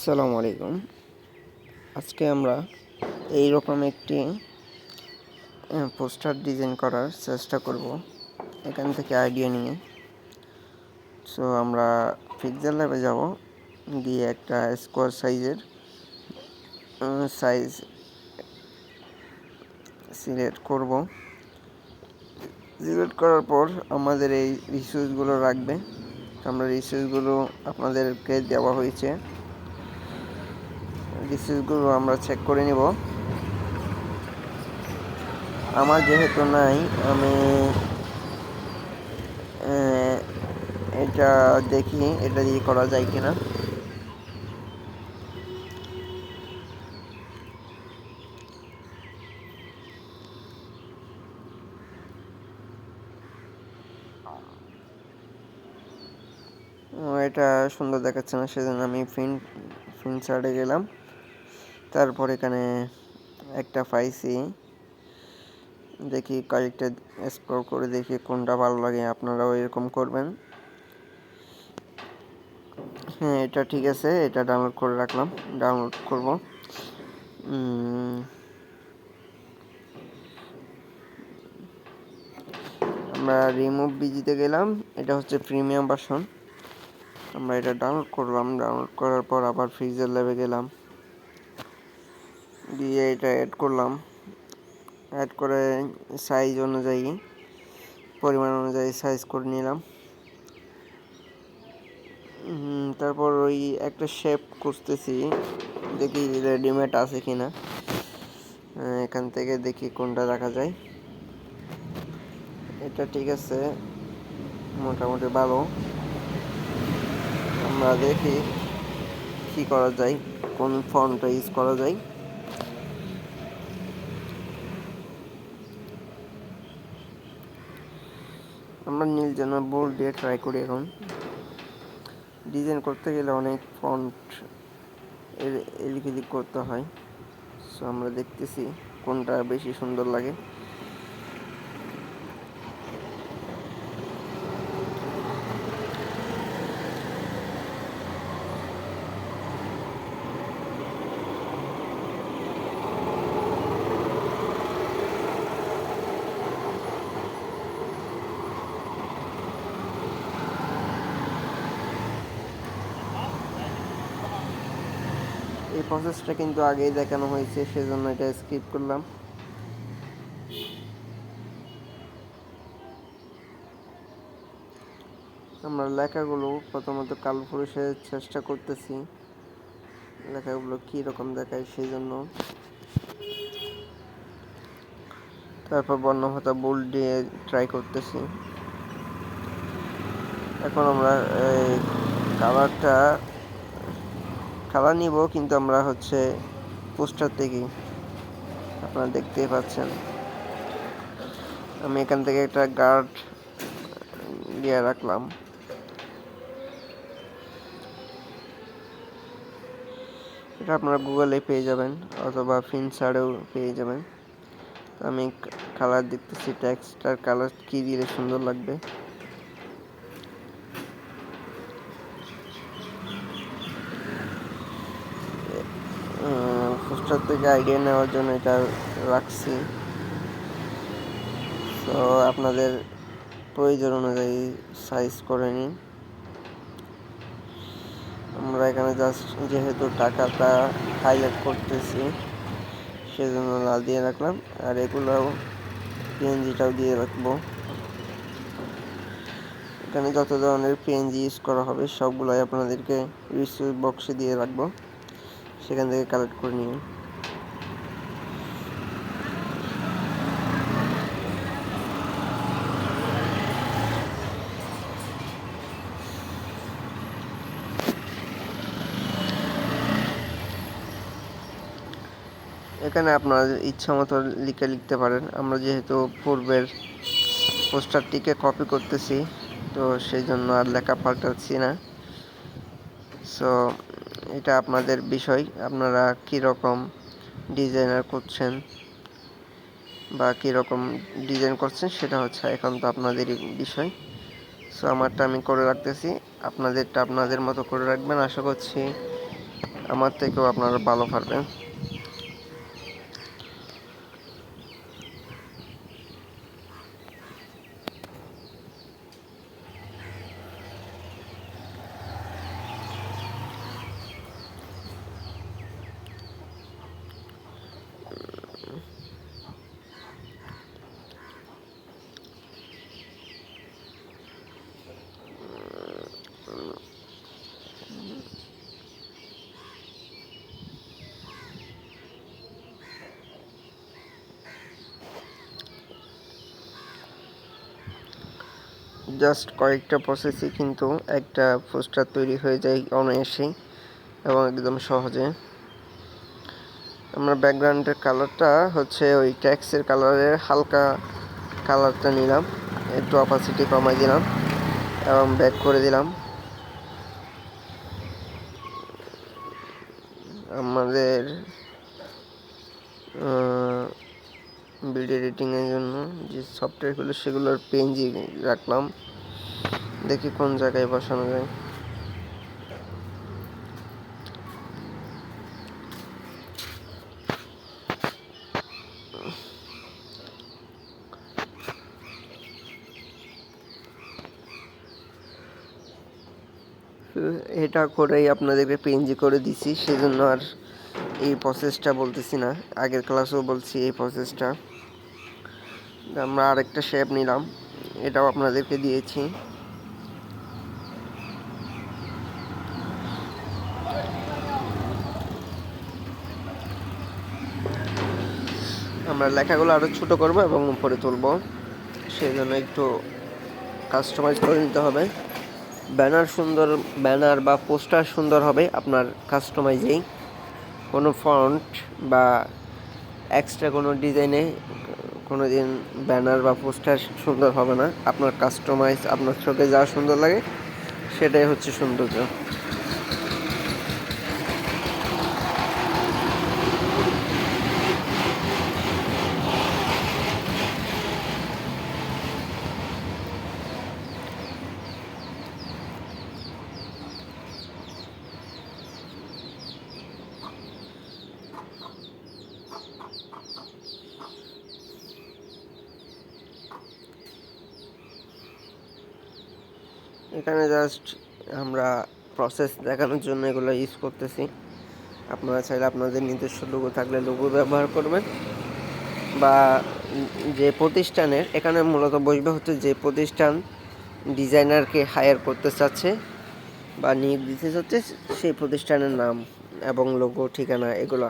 আসসালামু আলাইকুম। আজকে আমরা এই রকম একটি পোস্টার ডিজাইন করার চেষ্টা করব এখান থেকে আইডিয়া নিয়ে। সো আমরা পিক্সেল ল্যাবে যাব, গিয়ে একটা স্কোয়ার সাইজ সিলেক্ট করব। সিলেক্ট করার পর আমাদের এই রিসোর্সগুলো রাখবে। আমরা রিসোর্সগুলো আপনাদেরকে দেওয়া হয়েছে, রিসোর্সগুলো আমরা চেক করে নিব। আমার যেহেতু নাই, আমি এটা দেখি এটা দিয়ে করা যায় কিনা। এটা সুন্দর দেখাচ্ছে না, সেজন্য আমি ফিনচার্টে গেলাম। তারপর এখানে একটা পাইছি, দেখি কয়েকটা স্ক্রল করে দেখি কোনটা ভালো লাগে। আপনারাও এরকম করবেন। হ্যাঁ, এটা ঠিক আছে, এটা ডাউনলোড করে রাখলাম। ডাউনলোড করব। আমরা রিমুভ বিজিতে গেলাম। এটা হচ্ছে প্রিমিয়াম ভার্সন। আমরা এটা ডাউনলোড করলাম। ডাউনলোড করার পর আবার পিক্সেল ল্যাবে গেলাম, গিয়ে এটা অ্যাড করলাম। অ্যাড করে সাইজ অনুযায়ী, পরিমাণ অনুযায়ী সাইজ করে নিলাম। তারপর ওই একটা শেপ করতেছি, দেখি রেডিমেড আছে কিনা। এখান থেকে দেখি কোনটা রাখা যায়। এটা ঠিক আছে, মোটামুটি ভালো। আমরা দেখি কি করা যায়, কোন ফন্টটা ইউজ করা যায়। আমরা নীল যেন বোল্ড দিয়ে ট্রাই করি। এখন ডিজাইন করতে গেলে অনেক ফন্ট এদিক এদিক করতে হয়। সো আমরা দেখতেছি কোনটা বেশি সুন্দর লাগে। এই প্রসেসটা কিন্তু আগেই দেখানো হয়েছে, সেজন্য এটা স্কিপ করলাম। আমরা লেখাগুলো প্রথমত কালো পরিষ্কারের চেষ্টা করতেছি, লেখাগুলো কীরকম দেখায় সেই জন্য। তারপর বর্ণমালা বোল্ড দিয়ে ট্রাই করতেছি। এখন আমরা কালার নিব, কিন্তু আমরা হচ্ছে পোস্টার থেকে, আপনারা দেখতেই পাচ্ছেন। আমি এখান থেকে একটা গার্ড দিয়ে রাখলাম। এটা আপনারা গুগলে পেয়ে যাবেন, অথবা ফিনচার্টেও পেয়ে যাবেন। আমি কালার দেখতেছি, টেক্সটার কালার কি দিলে সুন্দর লাগবে। পোস্টার থেকে আইডিয়া নেওয়ার জন্য এটা রাখছি। তো আপনাদের প্রয়োজন অনুযায়ী সাইজ করে নিন। আমরা এখানে জাস্ট যেহেতু টাকাটা হাইলাইট করতেছি, সেজন্য লাল দিয়ে রাখলাম। আর এগুলোও পিএনজিটাও দিয়ে রাখবো। এখানে যত ধরনের পিএনজি ইউজ করা হবে সবগুলোই আপনাদেরকে রিসোর্স বক্সে দিয়ে রাখবো, সেখান থেকে কালেক্ট করে নিন। এখানে আপনার ইচ্ছা মতো লিখতে পারেন। আমরা যেহেতু পূর্বের পোস্টারটিকে কপি করতেছি, তো সেই জন্য আর লেখা পাল্টাচ্ছি না। সো এটা আপনাদের বিষয়, আপনারা কীরকম ডিজাইনার করছেন বা কীরকম ডিজাইন করছেন সেটা হচ্ছে এখন তো আপনাদেরই বিষয়। সো আমারটা আমি করে রাখতেছি, আপনাদেরটা আপনাদের মতো করে রাখবেন। আশা করছি আমার থেকেও আপনারা ভালো পারবেন। জাস্ট কয়েকটা প্রসেসে কিন্তু একটা পোস্টার তৈরি হয়ে যায় অনায়াসেই এবং একদম সহজে। আমরা ব্যাকগ্রাউন্ডের কালারটা হচ্ছে ওই ট্যাক্সের কালারের হালকা কালারটা নিলাম, একটু অপাসিটি কমাই দিলাম এবং ব্যাক করে দিলাম। আমাদের ভিডিও এডিটিংয়ের জন্য যে সফটওয়্যারগুলো সেগুলোর পেনজি রাখলাম, দেখি কোন জায়গায় বসানো যায়। এটা করেই আপনাদেরকে পেনজি করে দিছি, সেজন্য আর এই প্রসেসটা বলতেছি না, আগের ক্লাসেও বলছি এই প্রসেসটা। আমরা আরেকটা শেপ নিলাম, এটাও আপনাদেরকে দিয়েছি। আমরা লেখাগুলো আরও ছোট করব এবং উপরে তুলব, সেই জন্য একটু কাস্টমাইজ করে নিতে হবে। ব্যানার বা পোস্টার সুন্দর হবে আপনার কাস্টমাইজেই, কোনো ফন্ট বা এক্সট্রা কোনো ডিজাইনে কোনো দিন ব্যানার বা পোস্টার সুন্দর হবে না। আপনার কাস্টমাইজ, আপনার চোখে যা সুন্দর লাগে সেটাই হচ্ছে সৌন্দর্য। এখানে জাস্ট আমরা প্রসেস দেখানোর জন্য এগুলো ইউজ করতেছি। আপনারা চাইলে আপনাদের নিজস্ব লোগো থাকলে লোগো ব্যবহার করবেন, বা যে প্রতিষ্ঠানের, এখানে মূলত বসবে হচ্ছে যে প্রতিষ্ঠান ডিজাইনারকে হায়ার করতে চাচ্ছে বা নিয়োগ দিতে চাচ্ছে সেই প্রতিষ্ঠানের নাম এবং লোগো, ঠিকানা এগুলো